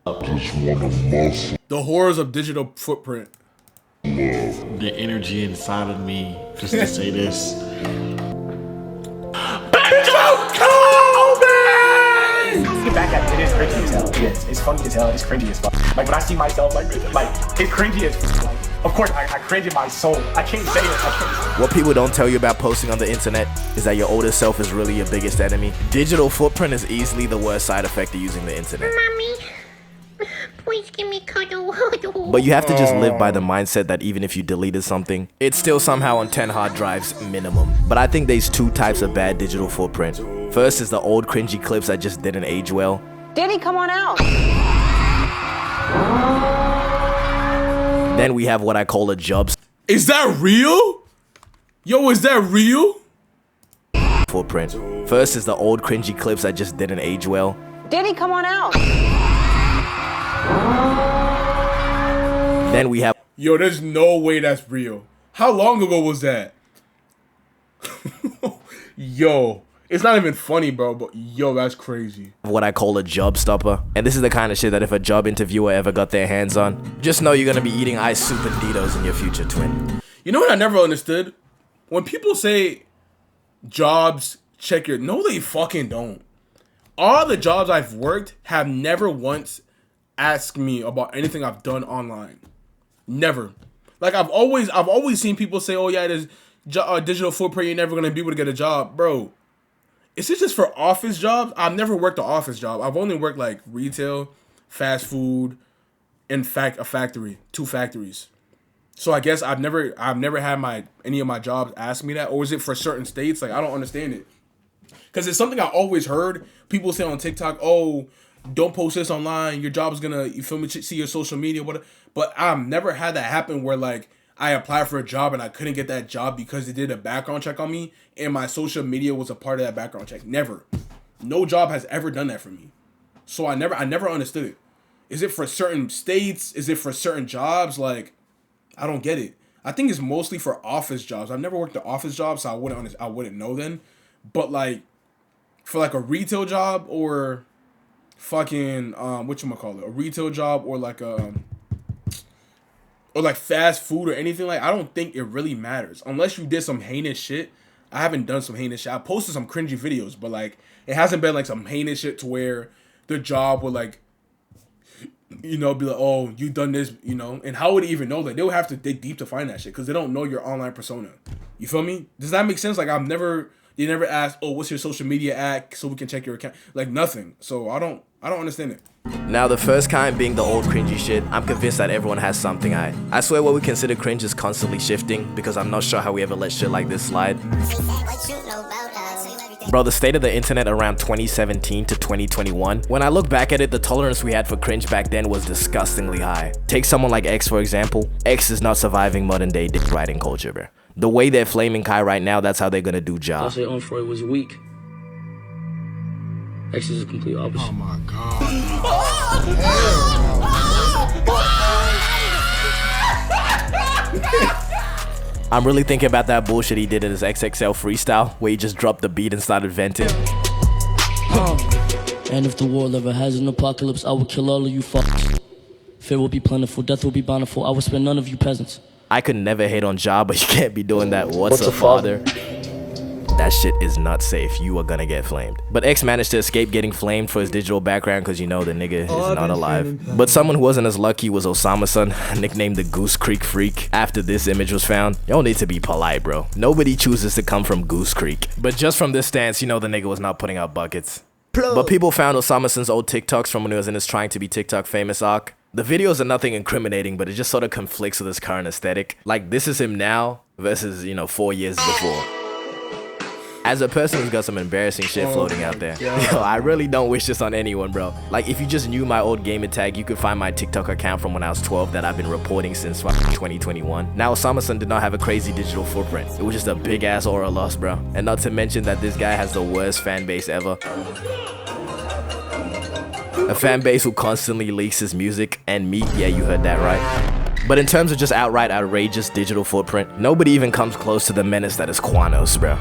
The horrors of digital footprint. The energy inside of me, just to say this. Get back at it is cringy as hell. It is. It's funny as hell. It's cringy as fuck. Like when I see myself, like it's cringy as fuck. Like, of course, I cringe in my soul. I can't say it. What people don't tell you about posting on the internet is that your older self is really your biggest enemy. Digital footprint is easily the worst side effect of using the internet. Mommy, please give me cuddle. But you have to just live by the mindset that even if you deleted something, it's still somehow on 10 hard drives minimum. But I think there's two types of bad digital footprint. First is the old cringy clips that just didn't age well. Danny, come on out. Then we have what I call a job Is that real? Yo, is that real? footprint. First is the old cringy clips that just didn't age well. Danny, come on out. Then we have Yo, there's no way that's real. How long ago was that? Yo, it's not even funny, bro, but yo, that's crazy. what I call a job stopper. And this is the kind of shit that if a job interviewer ever got their hands on, just know you're gonna be eating ice soup and Doritos in your future, twin. You know what I never understood? When people say jobs check your... No, they fucking don't. All the jobs I've worked have never once asked me about anything I've done online. Never. Like, I've always seen people say, oh yeah, there's digital footprint, you're never gonna be able to get a job. Bro, is this just for office jobs? I've never worked an office job. I've only worked like retail, fast food, in fact, a factory, 2 factories. So I guess I've never had any of my jobs ask me that, or is it for certain states? Like, I don't understand it. Because it's something I always heard people say on TikTok, oh, don't post this online, your job is gonna, you feel me, see your social media, whatever. But I've never had that happen where like I applied for a job and I couldn't get that job because they did a background check on me and my social media was a part of that background check. Never. No job has ever done that for me. So I never understood it. Is it for certain states? Is it for certain jobs? Like, I don't get it. I think it's mostly for office jobs. I've never worked an office job, so I wouldn't know then. But like for like a retail job or fucking whatchamacallit, a retail job or like or like fast food or anything, like, I don't think it really matters unless you did some heinous shit. I haven't done some heinous shit. I posted some cringy videos, but like it hasn't been like some heinous shit to where the job would like, you know, be like, oh, you done this, you know. And how would they even know that? They'll have to dig deep to find that shit because they don't know your online persona. You feel me? Does that make sense? Like, they never asked, oh, what's your social media at so we can check your account? Like, nothing. So I don't understand it. Now the first kind being the old cringy shit, I'm convinced that everyone has something. I swear what we consider cringe is constantly shifting because I'm not sure how we ever let shit like this slide. Bro, the state of the internet around 2017 to 2021, when I look back at it, the tolerance we had for cringe back then was disgustingly high. Take someone like X for example. X is not surviving modern day dick riding culture, bro. The way they're flaming Kai right now, that's how they're gonna do Ja. I say on Freud was weak. X is a complete opposite. Oh my god. I'm really thinking about that bullshit he did in his XXL freestyle, where he just dropped the beat and started venting. And if the world ever has an apocalypse, I will kill all of you fuckers. Fear will be plentiful, death will be bountiful. I will spare none of you peasants. I could never hate on Ja, but you can't be doing that. What's a father? That shit is not safe. You are gonna get flamed. But X managed to escape getting flamed for his digital background because, you know, the nigga is not alive. But someone who wasn't as lucky was Osama-san, nicknamed the Goose Creek Freak. After this image was found, y'all need to be polite, bro. Nobody chooses to come from Goose Creek. But just from this stance, you know the nigga was not putting out buckets. But people found Osama-san's old TikToks from when he was in his trying to be TikTok famous arc. The videos are nothing incriminating, but it just sort of conflicts with his current aesthetic. Like, this is him now versus, you know, 4 years before. As a person who's got some embarrassing shit floating out there, yo, I really don't wish this on anyone, bro. Like, if you just knew my old gamer tag, you could find my TikTok account from when I was 12 that I've been reporting since 2021. Now, Osama-san did not have a crazy digital footprint. It was just a big ass aura loss, bro. And not to mention that this guy has the worst fan base ever. A fan base who constantly leaks his music, and me, yeah, you heard that right. But in terms of just outright outrageous digital footprint, nobody even comes close to the menace that is Quanos, bro.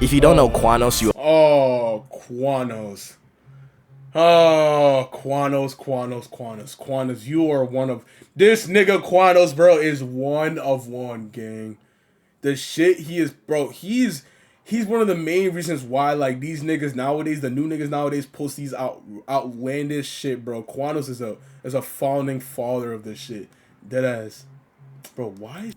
If you don't know Quanos, you... Oh, Quanos. Oh, Quanos. You are one of this nigga. Quanos, bro, is one of one, gang. The shit he is, bro. He's one of the main reasons why like these niggas nowadays, the new niggas nowadays, post these outlandish shit, bro. Quanos is a founding father of this shit. Deadass, bro. Why?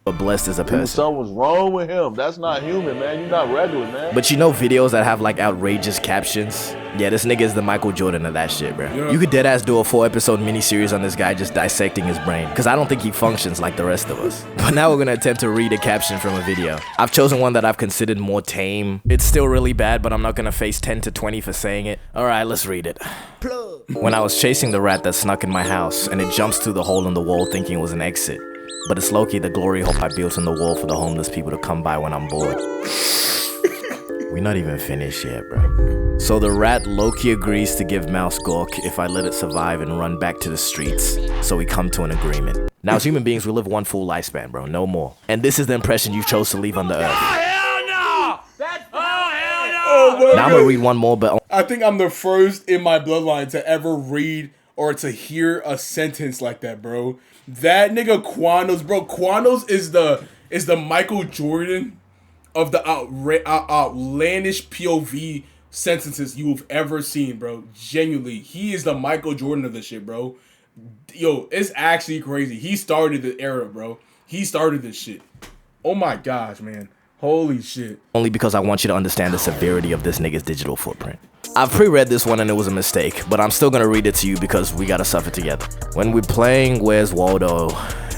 But blessed as a person. Something's wrong with him. That's not human, man. You're not regular, man. But you know videos that have like outrageous captions? Yeah, this nigga is the Michael Jordan of that shit, bro. Yeah. You could deadass do a 4-episode miniseries on this guy just dissecting his brain. Because I don't think he functions like the rest of us. But now we're gonna attempt to read a caption from a video. I've chosen one that I've considered more tame. It's still really bad, but I'm not gonna face 10 to 20 for saying it. Alright, let's read it. When I was chasing the rat that snuck in my house, and it jumps through the hole in the wall thinking it was an exit. But it's low-key the glory hole I built in the wall for the homeless people to come by when I'm bored. We're not even finished yet, bro. So the rat low-key agrees to give Mouse Gork if I let it survive and run back to the streets. So we come to an agreement. Now as human beings, we live one full lifespan, bro, no more. And this is the impression you chose to leave on the earth. Oh, now I'm gonna read one more, but I think I'm the first in my bloodline to ever read or to hear a sentence like that, bro. That nigga Quanos, bro. Quanos is the Michael Jordan of the outlandish POV sentences you've ever seen, bro. Genuinely, he is the Michael Jordan of this shit, bro. Yo, it's actually crazy. He started the era, bro. He started this shit. Oh my gosh, man. Holy shit. Only because I want you to understand the severity of this nigga's digital footprint. I've pre-read this one and it was a mistake, but I'm still gonna read it to you because we gotta suffer together. When we're playing Where's Waldo,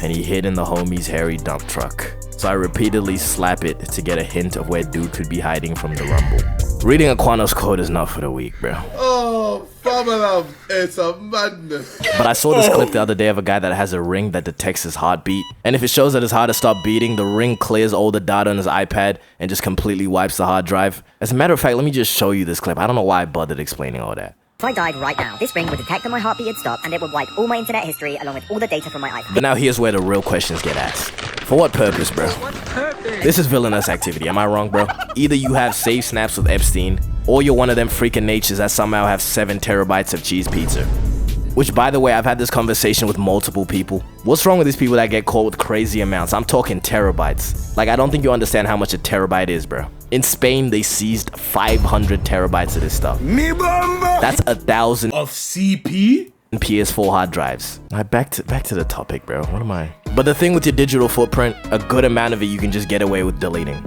and he hid in the homie's hairy dump truck. So I repeatedly slap it to get a hint of where dude could be hiding from the rumble. Reading a Quanos quote is not for the weak, bro. Oh, Famala, it's a madness. But I saw this clip the other day of a guy that has a ring that detects his heartbeat. And if it shows that his heart has stopped beating, the ring clears all the data on his iPad and just completely wipes the hard drive. As a matter of fact, let me just show you this clip. I don't know why I bothered explaining all that. If I died right now, this ring would detect that my heartbeat had stopped and it would wipe all my internet history along with all the data from my iPad. But now here's where the real questions get asked. For what purpose, bro? This is villainous activity, am I wrong, bro? Either you have saved snaps with Epstein, or you're one of them freaking natures that somehow have 7 terabytes of cheese pizza. Which, by the way, I've had this conversation with multiple people. What's wrong with these people that get caught with crazy amounts? I'm talking terabytes. Like, I don't think you understand how much a terabyte is, bro. In Spain, they seized 500 terabytes of this stuff. That's 1,000 of CP? PS4 hard drives. Alright, back to the topic, bro. What am I? But the thing with your digital footprint, a good amount of it you can just get away with deleting.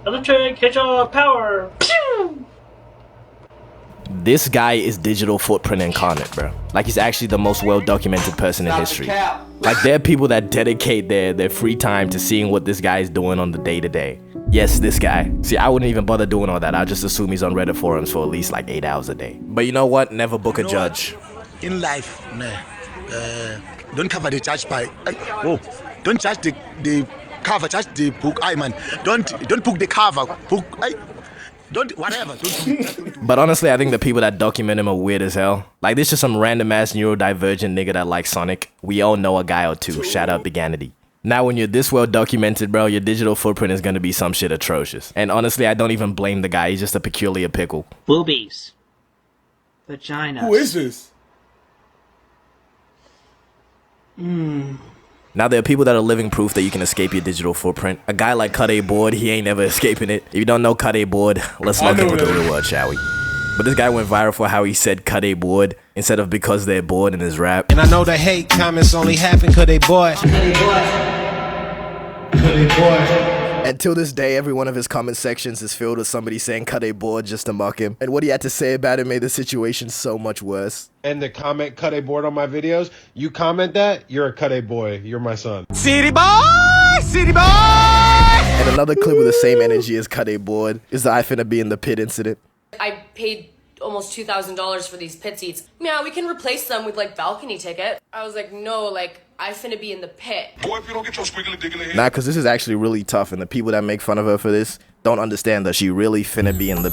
Electric hedgehog power. Pew! This guy is digital footprint incarnate, bro. Like, he's actually the most well-documented person in history. Like, there are people that dedicate their free time to seeing what this guy is doing on the day-to-day. Yes, this guy. See, I wouldn't even bother doing all that. I'd just assume he's on Reddit forums for at least like 8 hours a day. But you know what? Never book a judge. In life, don't cover the judge by... don't judge the cover, judge the book. Man, don't book the cover. Book... Don't, whatever. But honestly, I think the people that document him are weird as hell. Like, this is some random ass neurodivergent nigga that likes Sonic. We all know a guy or two. Shout out Beganity. Now, when you're this well documented, bro, your digital footprint is gonna be some shit atrocious. And honestly, I don't even blame the guy. He's just a peculiar pickle. Boobies. Vaginas. Who is this? Now, there are people that are living proof that you can escape your digital footprint. A guy like Cut A Board, he ain't never escaping it. If you don't know Cut A Board, let's look into the real world, shall we? But this guy went viral for how he said Cut A Board instead of because they're bored in his rap. And I know the hate comments only happen cause they bored. And till this day, every one of his comment sections is filled with somebody saying Cut A Board just to mock him. And what he had to say about it made the situation so much worse. And the comment Cut A Board on my videos, you comment that, you're a Cut A boy, you're my son. City boy! City boy! And another clip with the same energy as Cut A Board is the I finna be in the pit incident. I paid almost $2,000 for these pit seats. Yeah, we can replace them with like balcony ticket. I was like, no, like I finna be in the pit. Boy, if you don't get your squiggly diggly head. Nah, cause this is actually really tough, and the people that make fun of her for this don't understand that she really finna be in the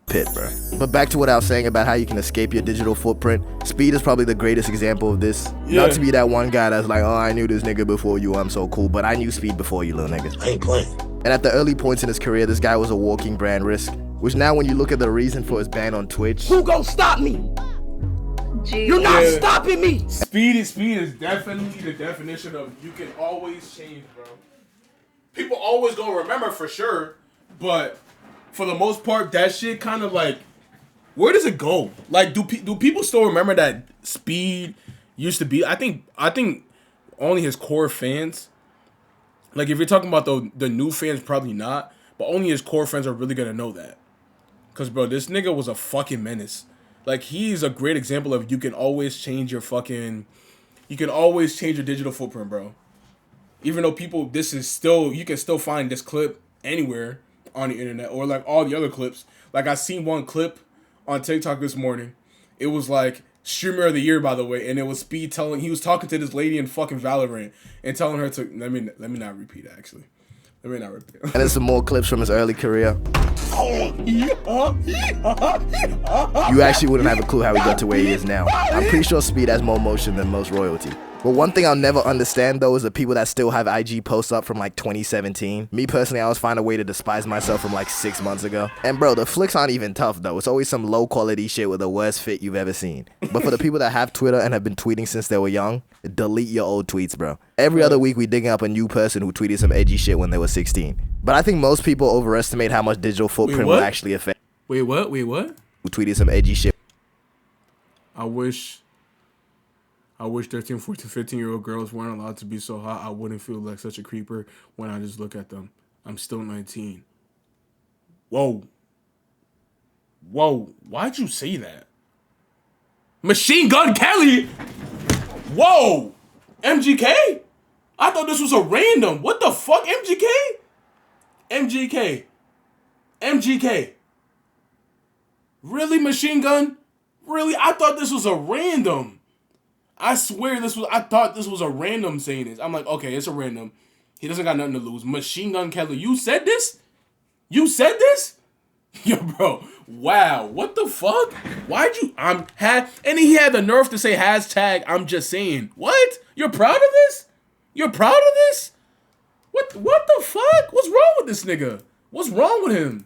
pit, bro. But back to what I was saying about how you can escape your digital footprint. Speed is probably the greatest example of this. Yeah. Not to be that one guy that's like, oh, I knew this nigga before you, I'm so cool, but I knew Speed before you, little nigga. I ain't playing. And at the early points in his career, this guy was a walking brand risk, which now when you look at the reason for his ban on Twitch, who gon' stop me? You're not stopping me. Speed is definitely the definition of you can always change, bro. People always gonna remember for sure, but for the most part, that shit kind of like, where does it go? Like, do people still remember that Speed used to be? I think only his core fans. Like, if you're talking about the new fans, probably not. But only his core fans are really gonna know that. Cause bro, this nigga was a fucking menace. Like, he's a great example of you can always change your digital footprint, bro. Even though people, you can still find this clip anywhere on the internet or like all the other clips. Like, I seen one clip on TikTok this morning. It was like streamer of the year, by the way, and it was Speed he was talking to this lady in fucking Valorant and telling her to let me not repeat it, actually. Let me not repeat it. And then some more clips from his early career. You actually wouldn't have a clue how he got to where he is now. I'm pretty sure Speed has more motion than most royalty. But one thing I'll never understand though is the people that still have IG posts up from like 2017. Me personally, I always find a way to despise myself from like 6 months ago. And bro, the flicks aren't even tough though. It's always some low quality shit with the worst fit you've ever seen. But for the people that have Twitter and have been tweeting since they were young, delete your old tweets, bro. Every other week we digging up a new person who tweeted some edgy shit when they were 16. But I think most people overestimate how much digital footprint will actually affect. Wait, what? Who tweeted some edgy shit. I wish 13, 14, 15-year-old girls weren't allowed to be so hot. I wouldn't feel like such a creeper when I just look at them. I'm still 19. Whoa. Why'd you say that? Machine Gun Kelly? Whoa. MGK? I thought this was a random. What the fuck, MGK? MGK. Really, Machine Gun? Really? I thought this was a random. I swear I thought this was a random saying this. I'm like, okay, it's a random. He doesn't got nothing to lose. Machine Gun Kelly, you said this? You said this? Yo, bro, wow, what the fuck? Why'd you, and he had the nerve to say hashtag, I'm just saying. What? You're proud of this? You're proud of this? What the fuck? What's wrong with this nigga? What's wrong with him?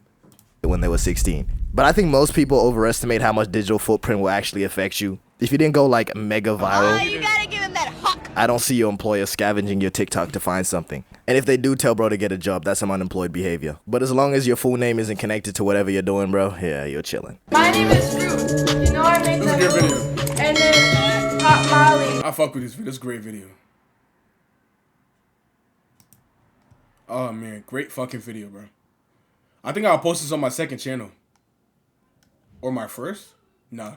When they were 16. But I think most people overestimate how much digital footprint will actually affect you. If you didn't go like mega viral, you gotta give him that hawk. I don't see your employer scavenging your TikTok to find something. And if they do tell bro to get a job, that's some unemployed behavior. But as long as your full name isn't connected to whatever you're doing, bro, yeah, you're chilling. My name is Drew. You know I made that video. And then Pop Molly. I fuck with this video. It's a great video. Oh man, great fucking video, bro. I think I'll post this on my second channel. Or my first? Nah.